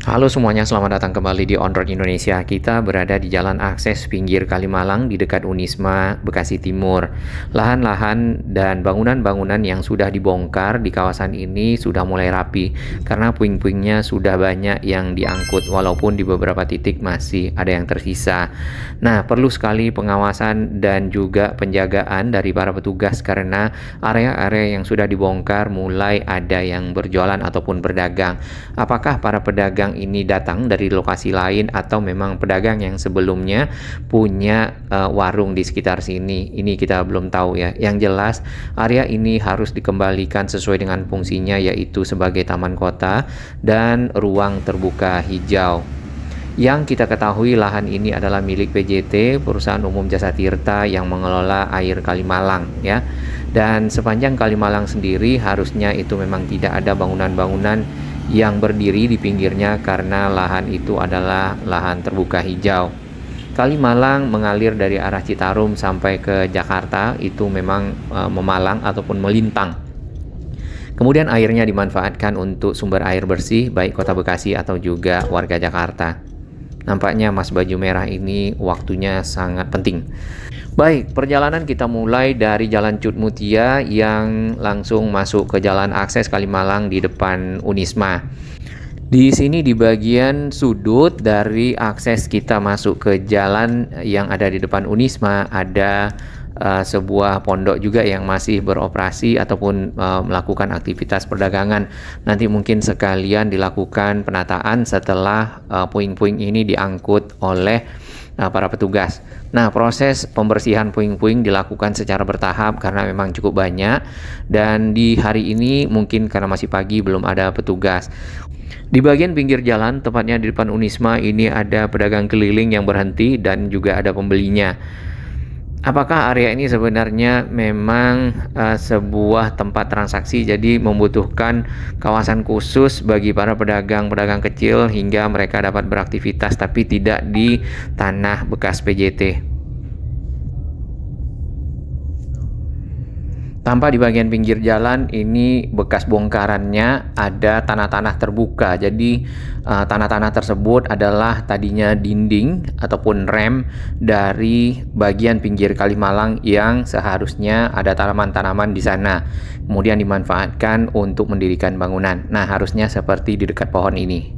Halo semuanya, selamat datang kembali di On Road Indonesia. Kita berada di jalan akses pinggir Kalimalang di dekat Unisma, Bekasi Timur. Lahan-lahan dan bangunan-bangunan yang sudah dibongkar di kawasan ini sudah mulai rapi karena puing-puingnya sudah banyak yang diangkut walaupun di beberapa titik masih ada yang tersisa. Nah, perlu sekali pengawasan dan juga penjagaan dari para petugas karena area-area yang sudah dibongkar mulai ada yang berjualan ataupun berdagang. Apakah para pedagang ini datang dari lokasi lain atau memang pedagang yang sebelumnya punya warung di sekitar sini? Ini kita belum tahu ya. Yang jelas area ini harus dikembalikan sesuai dengan fungsinya, yaitu sebagai taman kota dan ruang terbuka hijau. Yang kita ketahui lahan ini adalah milik PJT, Perusahaan Umum Jasa Tirta yang mengelola air Kalimalang ya. Dan sepanjang Kalimalang sendiri harusnya itu memang tidak ada bangunan-bangunan yang berdiri di pinggirnya karena lahan itu adalah lahan terbuka hijau. Kalimalang mengalir dari arah Citarum sampai ke Jakarta itu memang memalang ataupun melintang. Kemudian airnya dimanfaatkan untuk sumber air bersih baik Kota Bekasi atau juga warga Jakarta. Nampaknya Mas baju merah ini waktunya sangat penting. Baik, perjalanan kita mulai dari Jalan Cut Mutia yang langsung masuk ke jalan akses Kalimalang di depan Unisma. Di sini di bagian sudut dari akses kita masuk ke jalan yang ada di depan Unisma ada sebuah pondok juga yang masih beroperasi ataupun melakukan aktivitas perdagangan. Nanti mungkin sekalian dilakukan penataan setelah puing-puing ini diangkut oleh para petugas. Nah, proses pembersihan puing-puing dilakukan secara bertahap karena memang cukup banyak dan di hari ini mungkin karena masih pagi belum ada petugas. Di bagian pinggir jalan, tepatnya di depan Unisma, ini ada pedagang keliling yang berhenti dan juga ada pembelinya. Apakah area ini sebenarnya memang sebuah tempat transaksi, jadi membutuhkan kawasan khusus bagi para pedagang-pedagang kecil hingga mereka dapat beraktivitas tapi tidak di tanah bekas PJT. Tampak di bagian pinggir jalan ini bekas bongkarannya ada tanah-tanah terbuka. Jadi tanah-tanah tersebut adalah tadinya dinding ataupun rem dari bagian pinggir Kalimalang yang seharusnya ada tanaman-tanaman di sana. Kemudian dimanfaatkan untuk mendirikan bangunan. Nah, harusnya seperti di dekat pohon ini.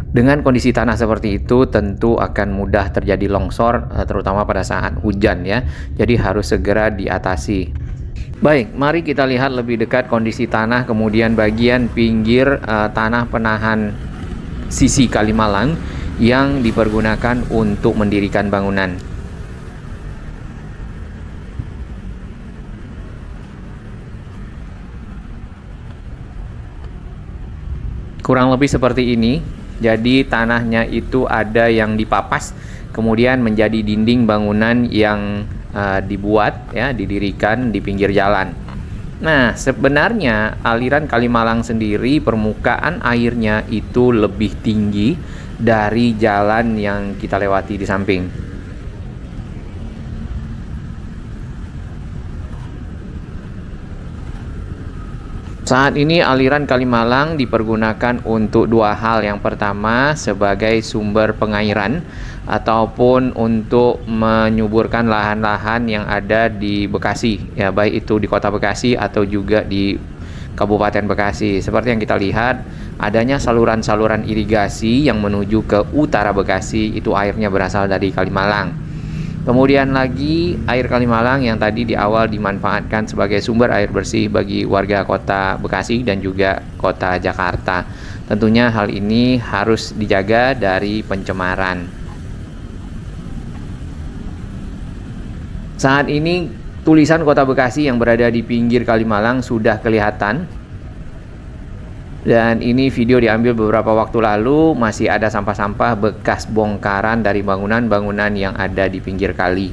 Dengan kondisi tanah seperti itu tentu akan mudah terjadi longsor terutama pada saat hujan ya. Jadi harus segera diatasi. Baik, mari kita lihat lebih dekat kondisi tanah kemudian bagian pinggir tanah penahan sisi Kalimalang yang dipergunakan untuk mendirikan bangunan. Kurang lebih seperti ini. Jadi tanahnya itu ada yang dipapas kemudian menjadi dinding bangunan yang dibuat ya, didirikan di pinggir jalan. Nah, sebenarnya aliran Kalimalang sendiri permukaan airnya itu lebih tinggi dari jalan yang kita lewati di samping. Saat ini aliran Kalimalang dipergunakan untuk dua hal. Yang pertama sebagai sumber pengairan ataupun untuk menyuburkan lahan-lahan yang ada di Bekasi ya, baik itu di Kota Bekasi atau juga di Kabupaten Bekasi. Seperti yang kita lihat adanya saluran-saluran irigasi yang menuju ke utara Bekasi, itu airnya berasal dari Kalimalang. Kemudian lagi air Kalimalang yang tadi di awal dimanfaatkan sebagai sumber air bersih bagi warga Kota Bekasi dan juga Kota Jakarta. Tentunya hal ini harus dijaga dari pencemaran. Saat ini tulisan Kota Bekasi yang berada di pinggir Kalimalang sudah kelihatan. Dan ini video diambil beberapa waktu lalu, masih ada sampah-sampah bekas bongkaran dari bangunan-bangunan yang ada di pinggir kali.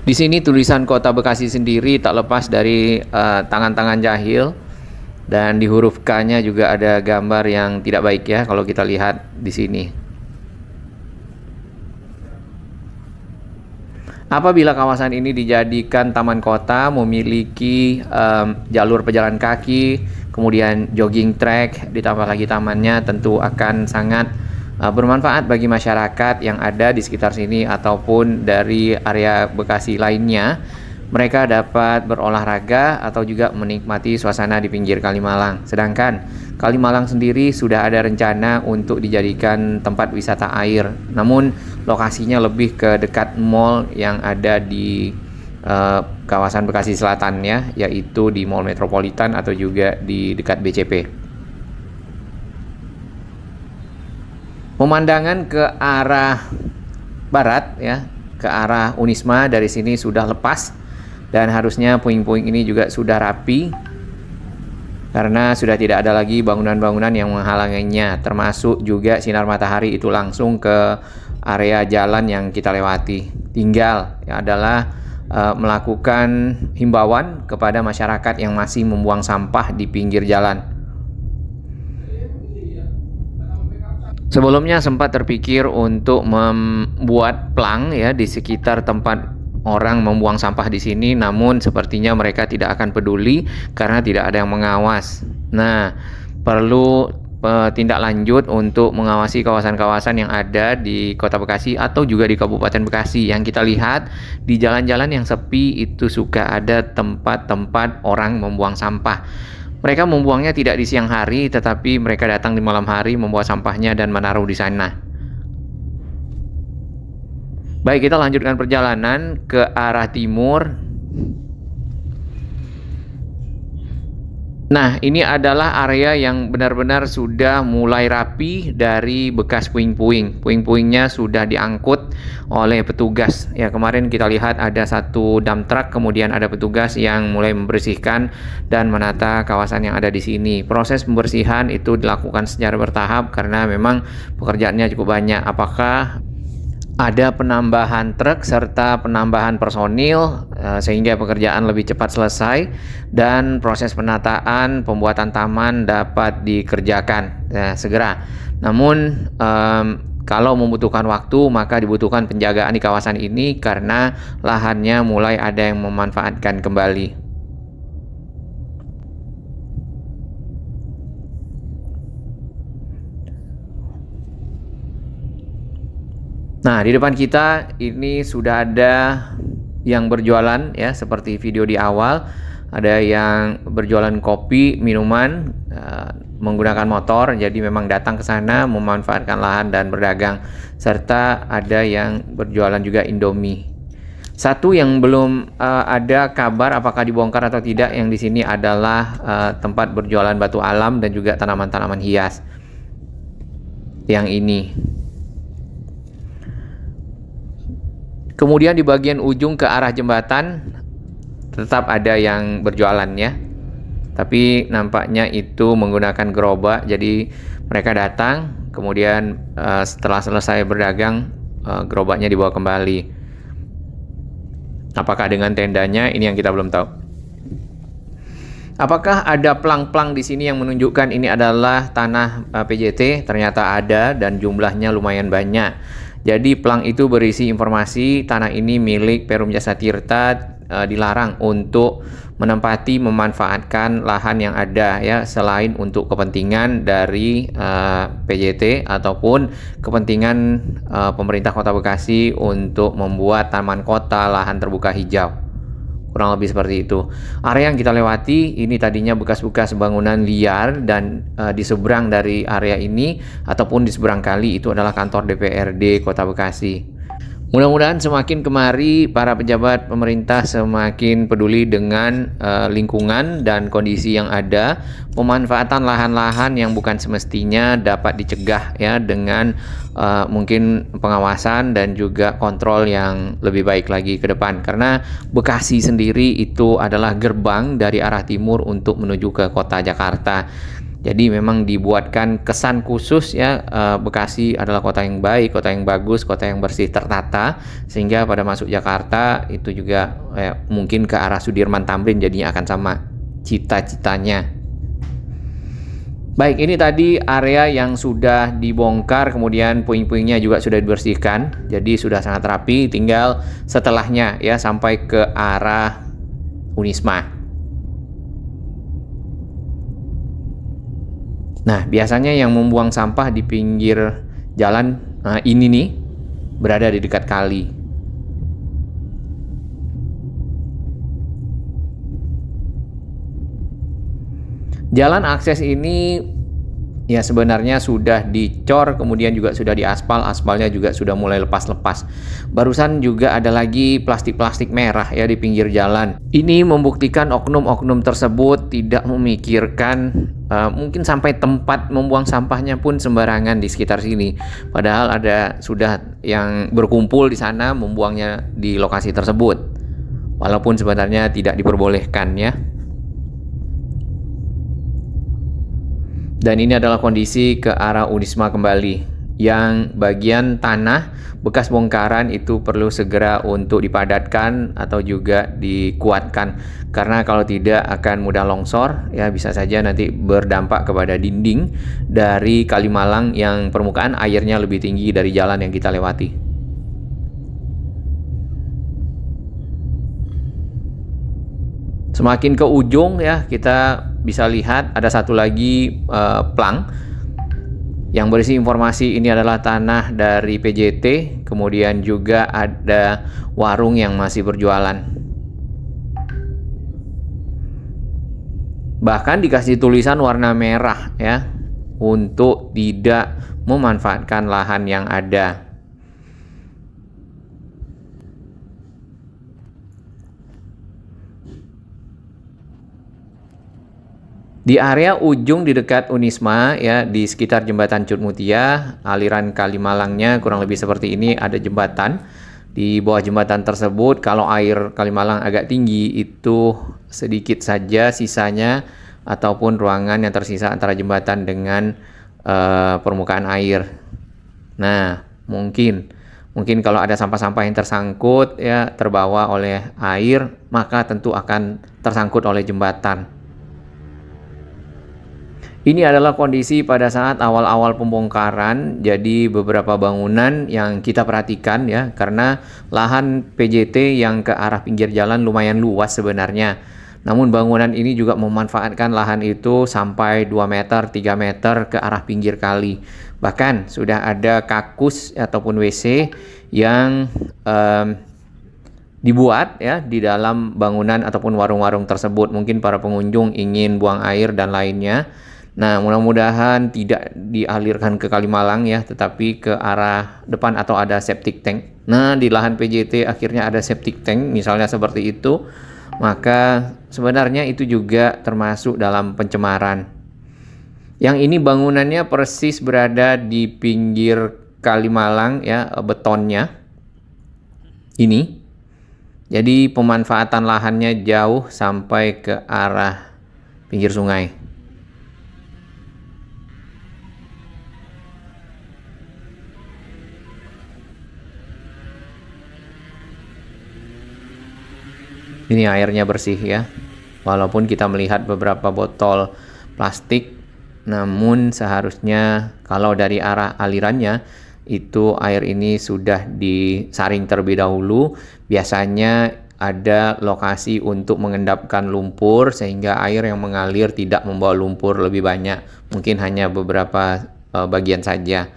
Di sini tulisan Kota Bekasi sendiri tak lepas dari tangan-tangan jahil. Dan di huruf K-nya juga ada gambar yang tidak baik ya kalau kita lihat di sini. Apabila kawasan ini dijadikan taman kota, memiliki jalur pejalan kaki, kemudian jogging track, ditambah lagi tamannya, tentu akan sangat bermanfaat bagi masyarakat yang ada di sekitar sini ataupun dari area Bekasi lainnya. Mereka dapat berolahraga atau juga menikmati suasana di pinggir Kalimalang. Sedangkan Kalimalang sendiri sudah ada rencana untuk dijadikan tempat wisata air. Namun lokasinya lebih ke dekat mall yang ada di kawasan Bekasi Selatan ya, yaitu di Mall Metropolitan atau juga di dekat BCP. Pemandangan ke arah barat ya, ke arah Unisma dari sini sudah lepas. Dan harusnya puing-puing ini juga sudah rapi karena sudah tidak ada lagi bangunan-bangunan yang menghalanginya, termasuk juga sinar matahari itu langsung ke area jalan yang kita lewati. Tinggal ya adalah melakukan himbauan kepada masyarakat yang masih membuang sampah di pinggir jalan. Sebelumnya sempat terpikir untuk membuat plang ya di sekitar tempat orang membuang sampah di sini, namun sepertinya mereka tidak akan peduli karena tidak ada yang mengawas. Nah, perlu tindak lanjut untuk mengawasi kawasan-kawasan yang ada di Kota Bekasi atau juga di Kabupaten Bekasi. Yang kita lihat di jalan-jalan yang sepi itu suka ada tempat-tempat orang membuang sampah. Mereka membuangnya tidak di siang hari, tetapi mereka datang di malam hari membawa sampahnya dan menaruh di sana. Baik, kita lanjutkan perjalanan ke arah timur. Nah, ini adalah area yang benar-benar sudah mulai rapi dari bekas puing-puing. Puing-puingnya sudah diangkut oleh petugas. Ya, kemarin kita lihat ada satu dump truck, kemudian ada petugas yang mulai membersihkan dan menata kawasan yang ada di sini. Proses pembersihan itu dilakukan secara bertahap karena memang pekerjaannya cukup banyak. Apakah ada penambahan truk serta penambahan personil sehingga pekerjaan lebih cepat selesai dan proses penataan pembuatan taman dapat dikerjakan segera. Namun kalau membutuhkan waktu maka dibutuhkan penjagaan di kawasan ini karena lahannya mulai ada yang memanfaatkan kembali. Nah, di depan kita ini sudah ada yang berjualan ya, seperti video di awal. Ada yang berjualan kopi, minuman, menggunakan motor. Jadi memang datang ke sana memanfaatkan lahan dan berdagang. Serta ada yang berjualan juga Indomie. Satu yang belum ada kabar apakah dibongkar atau tidak yang di sini adalah tempat berjualan batu alam dan juga tanaman-tanaman hias. Yang ini. Kemudian di bagian ujung ke arah jembatan tetap ada yang berjualan ya. Tapi nampaknya itu menggunakan gerobak. Jadi mereka datang, kemudian setelah selesai berdagang, gerobaknya dibawa kembali. Apakah dengan tendanya? Ini yang kita belum tahu. Apakah ada plang-plang di sini yang menunjukkan ini adalah tanah PJT? Ternyata ada dan jumlahnya lumayan banyak. Jadi plang itu berisi informasi tanah ini milik Perum Jasa Tirta, dilarang untuk menempati memanfaatkan lahan yang ada ya, selain untuk kepentingan dari PJT ataupun kepentingan pemerintah Kota Bekasi untuk membuat taman kota lahan terbuka hijau. Kurang lebih seperti itu. Area yang kita lewati ini tadinya bekas-bekas bangunan liar dan di seberang dari area ini ataupun di seberang kali itu adalah kantor DPRD Kota Bekasi. Mudah-mudahan semakin kemari para pejabat pemerintah semakin peduli dengan lingkungan dan kondisi yang ada. Pemanfaatan lahan-lahan yang bukan semestinya dapat dicegah ya dengan mungkin pengawasan dan juga kontrol yang lebih baik lagi ke depan. Karena Bekasi sendiri itu adalah gerbang dari arah timur untuk menuju ke kota Jakarta. Jadi memang dibuatkan kesan khusus ya, Bekasi adalah kota yang baik, kota yang bagus, kota yang bersih tertata, sehingga pada masuk Jakarta itu juga mungkin ke arah Sudirman Tamrin jadinya akan sama cita-citanya. Baik, ini tadi area yang sudah dibongkar, kemudian puing-puingnya juga sudah dibersihkan, jadi sudah sangat rapi. Tinggal setelahnya ya sampai ke arah Unisma. Nah, biasanya yang membuang sampah di pinggir jalan ini nih berada di dekat kali. Jalan akses ini ya sebenarnya sudah dicor, kemudian juga sudah diaspal, aspalnya juga sudah mulai lepas-lepas. Barusan juga ada lagi plastik-plastik merah ya di pinggir jalan. Ini membuktikan oknum-oknum tersebut tidak memikirkan mungkin sampai tempat membuang sampahnya pun sembarangan di sekitar sini. Padahal ada sudah yang berkumpul di sana membuangnya di lokasi tersebut. Walaupun sebenarnya tidak diperbolehkan ya. Dan ini adalah kondisi ke arah Unisma kembali. Yang bagian tanah bekas bongkaran itu perlu segera untuk dipadatkan atau juga dikuatkan. Karena kalau tidak akan mudah longsor, ya bisa saja nanti berdampak kepada dinding dari Kalimalang yang permukaan airnya lebih tinggi dari jalan yang kita lewati. Semakin ke ujung ya kita bisa lihat ada satu lagi plang yang berisi informasi ini adalah tanah dari PJT, kemudian juga ada warung yang masih berjualan. Bahkan dikasih tulisan warna merah ya untuk tidak memanfaatkan lahan yang ada. Di area ujung di dekat Unisma ya di sekitar jembatan Cut Mutia, aliran Kalimalangnya kurang lebih seperti ini, ada jembatan. Di bawah jembatan tersebut kalau air Kalimalang agak tinggi itu sedikit saja sisanya ataupun ruangan yang tersisa antara jembatan dengan permukaan air. Nah, mungkin kalau ada sampah-sampah yang tersangkut ya terbawa oleh air, maka tentu akan tersangkut oleh jembatan. Ini adalah kondisi pada saat awal-awal pembongkaran. Jadi beberapa bangunan yang kita perhatikan ya, karena lahan PJT yang ke arah pinggir jalan lumayan luas sebenarnya. Namun bangunan ini juga memanfaatkan lahan itu sampai 2 meter, 3 meter ke arah pinggir kali. Bahkan sudah ada kakus ataupun WC yang dibuat ya di dalam bangunan ataupun warung-warung tersebut. Mungkin para pengunjung ingin buang air dan lainnya. Nah, mudah-mudahan tidak dialirkan ke Kalimalang ya, tetapi ke arah depan atau ada septic tank. Nah, di lahan PJT akhirnya ada septic tank, misalnya seperti itu, maka sebenarnya itu juga termasuk dalam pencemaran. Yang ini bangunannya persis berada di pinggir Kalimalang ya, betonnya. Ini. Jadi pemanfaatan lahannya jauh sampai ke arah pinggir sungai. Ini airnya bersih ya. Walaupun kita melihat beberapa botol plastik, namun seharusnya kalau dari arah alirannya itu air ini sudah disaring terlebih dahulu. Biasanya ada lokasi untuk mengendapkan lumpur sehingga air yang mengalir tidak membawa lumpur lebih banyak. Mungkin hanya beberapa bagian saja.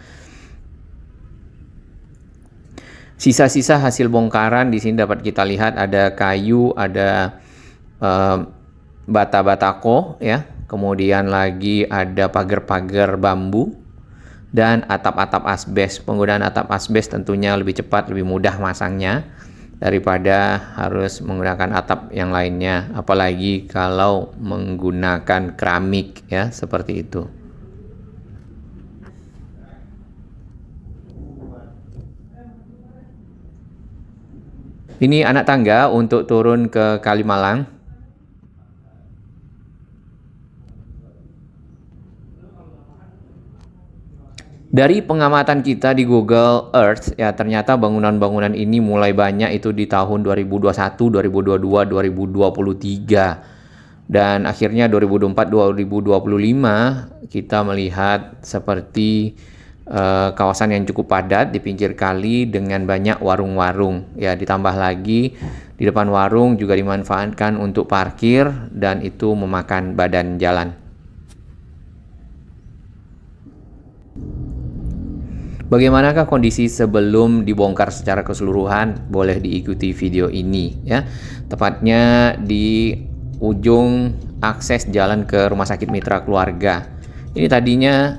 Sisa-sisa hasil bongkaran di sini dapat kita lihat ada kayu, ada bata batako ya, kemudian lagi ada pagar-pagar bambu dan atap-atap asbes. Penggunaan atap asbes tentunya lebih cepat, lebih mudah masangnya daripada harus menggunakan atap yang lainnya, apalagi kalau menggunakan keramik ya seperti itu. Ini anak tangga untuk turun ke Kalimalang. Dari pengamatan kita di Google Earth, ya ternyata bangunan-bangunan ini mulai banyak itu di tahun 2021, 2022, 2023. Dan akhirnya 2024-2025 kita melihat seperti kawasan yang cukup padat di pinggir kali dengan banyak warung-warung. Ya, ditambah lagi di depan warung juga dimanfaatkan untuk parkir dan itu memakan badan jalan. Bagaimanakah kondisi sebelum dibongkar secara keseluruhan? Boleh diikuti video ini ya. Tepatnya di ujung akses jalan ke Rumah Sakit Mitra Keluarga. Ini tadinya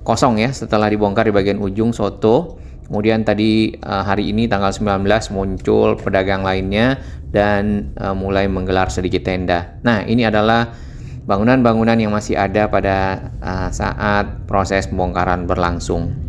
kosong ya, setelah dibongkar di bagian ujung soto. Kemudian tadi hari ini tanggal 19 muncul pedagang lainnya dan mulai menggelar sedikit tenda. Nah, ini adalah bangunan-bangunan yang masih ada pada saat proses pembongkaran berlangsung.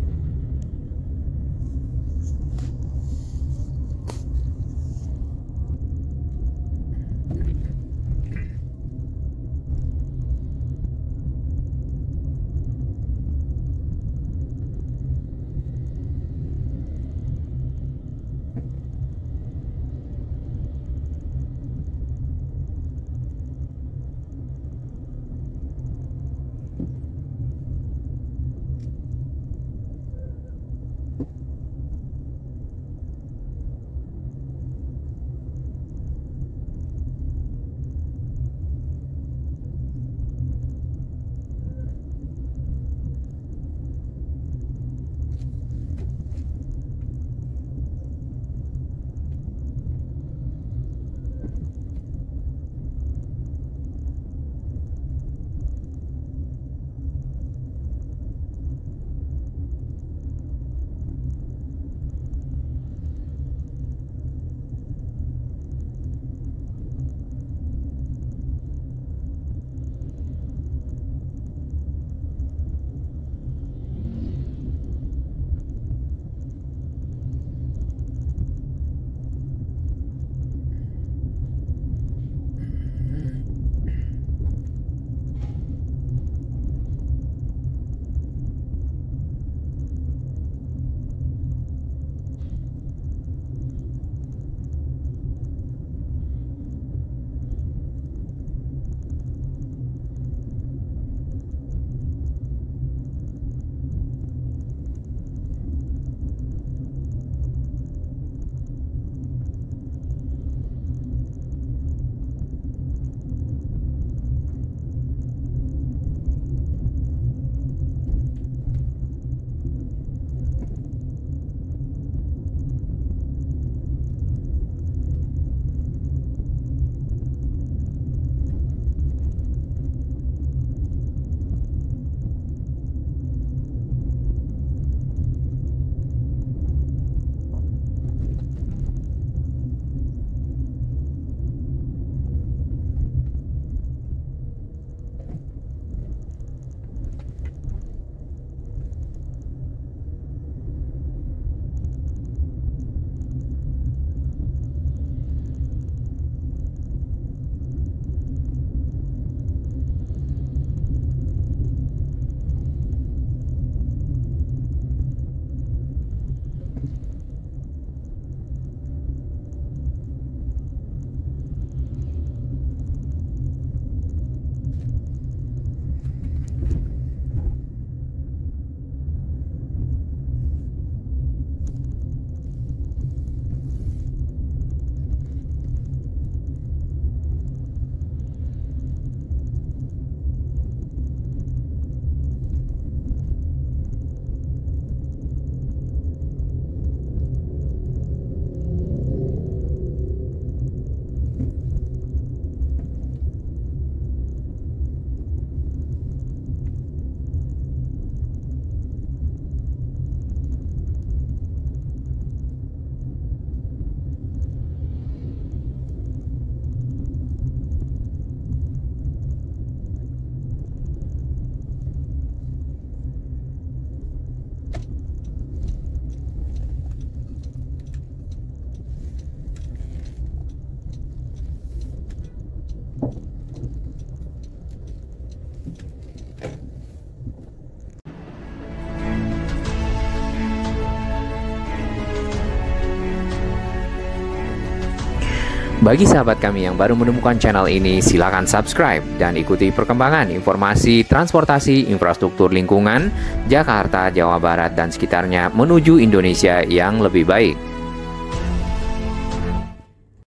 Bagi sahabat kami yang baru menemukan channel ini, silakan subscribe dan ikuti perkembangan informasi transportasi, infrastruktur lingkungan, Jakarta, Jawa Barat, dan sekitarnya menuju Indonesia yang lebih baik.